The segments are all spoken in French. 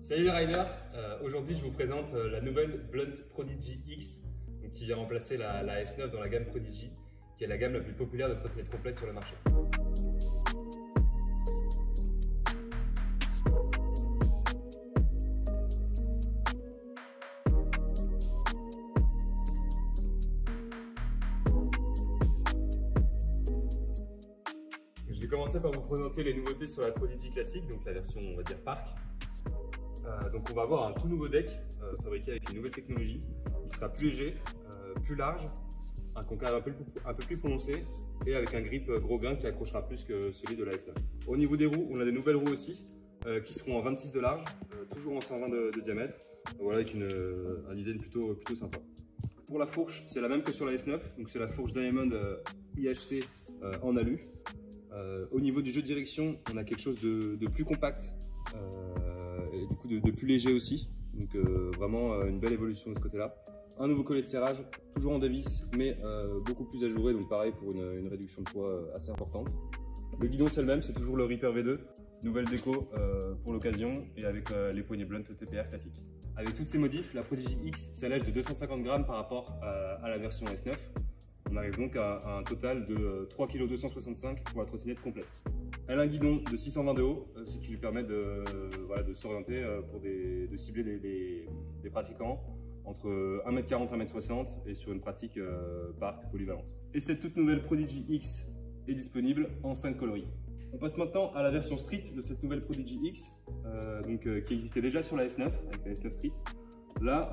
Salut les riders, aujourd'hui je vous présente la nouvelle Blunt Prodigy X qui vient remplacer la S9 dans la gamme Prodigy, qui est la gamme la plus populaire de trottinettes complètes sur le marché. Je vais commencer par vous présenter les nouveautés sur la Prodigy classique, donc la version on va dire parc. Donc on va avoir un tout nouveau deck fabriqué avec une nouvelle technologie. Il sera plus léger, plus large, un concave un peu plus prononcé et avec un grip gros grain qui accrochera plus que celui de la S9. Au niveau des roues, on a des nouvelles roues aussi qui seront en 26 de large, toujours en 120 de diamètre, voilà, avec un design plutôt sympa. Pour la fourche, c'est la même que sur la S9, donc c'est la fourche Diamond IHT en alu. Au niveau du jeu de direction, on a quelque chose de plus compact. Et du coup de plus léger aussi, donc vraiment une belle évolution de ce côté là. Un nouveau collet de serrage, toujours en Davis mais beaucoup plus ajouré, donc pareil pour une réduction de poids assez importante. Le guidon c'est le même, c'est toujours le Reaper V2, nouvelle déco pour l'occasion et avec les poignées blunt TPR classique. Avec toutes ces modifs, la Prodigy X s'allège de 250 grammes par rapport à la version S9. On arrive donc à un total de 3,265 kg pour la trottinette complète. Elle a un guidon de 620 de haut, ce qui lui permet de s'orienter de cibler des pratiquants entre 1m40 et 1m60 et sur une pratique parc polyvalente. Et cette toute nouvelle Prodigy X est disponible en 5 coloris. On passe maintenant à la version street de cette nouvelle Prodigy X, qui existait déjà sur la S9, avec la S9 Street. Là,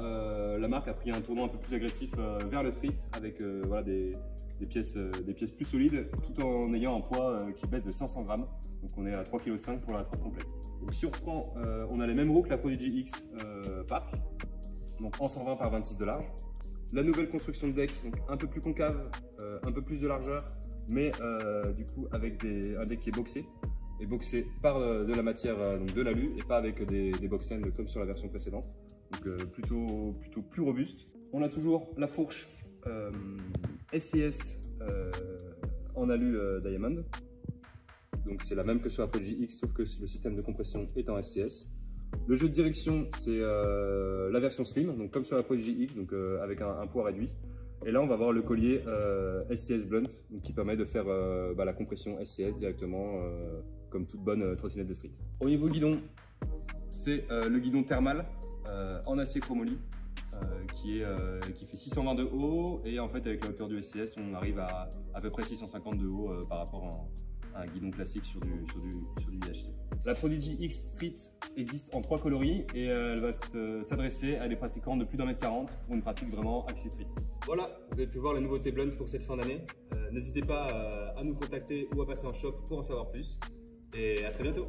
la marque a pris un tournant un peu plus agressif vers le street avec des pièces plus solides tout en ayant un poids qui baisse de 500 grammes. Donc on est à 3,5 kg pour la trotte complète. Donc si on reprend, on a les mêmes roues que la Prodigy X Park, donc en 120 par 26 de large. La nouvelle construction de deck, donc un peu plus concave, un peu plus de largeur, mais du coup avec un deck qui est boxé. Et boxé par de la matière donc de l'alu et pas avec des box ends comme sur la version précédente. Donc plutôt plus robuste. On a toujours la fourche SCS en alu Diamond. Donc c'est la même que sur la Prodigy X sauf que le système de compression est en SCS. Le jeu de direction c'est la version slim, donc comme sur la Prodigy X, donc avec un poids réduit. Et là on va voir le collier SCS Blunt donc, qui permet de faire la compression SCS directement comme toute bonne trottinette de street. Au niveau guidon, c'est le guidon thermal en acier chromoly qui fait 620 de haut et en fait avec la hauteur du SCS on arrive à peu près 650 de haut par rapport à un guidon classique sur du IHT. La Prodigy X Street existe en 3 coloris et elle va s'adresser à des pratiquants de plus d'1m40 pour une pratique vraiment axée street. Voilà, vous avez pu voir les nouveautés Blunt pour cette fin d'année. N'hésitez pas à nous contacter ou à passer en shop pour en savoir plus. Et à très bientôt.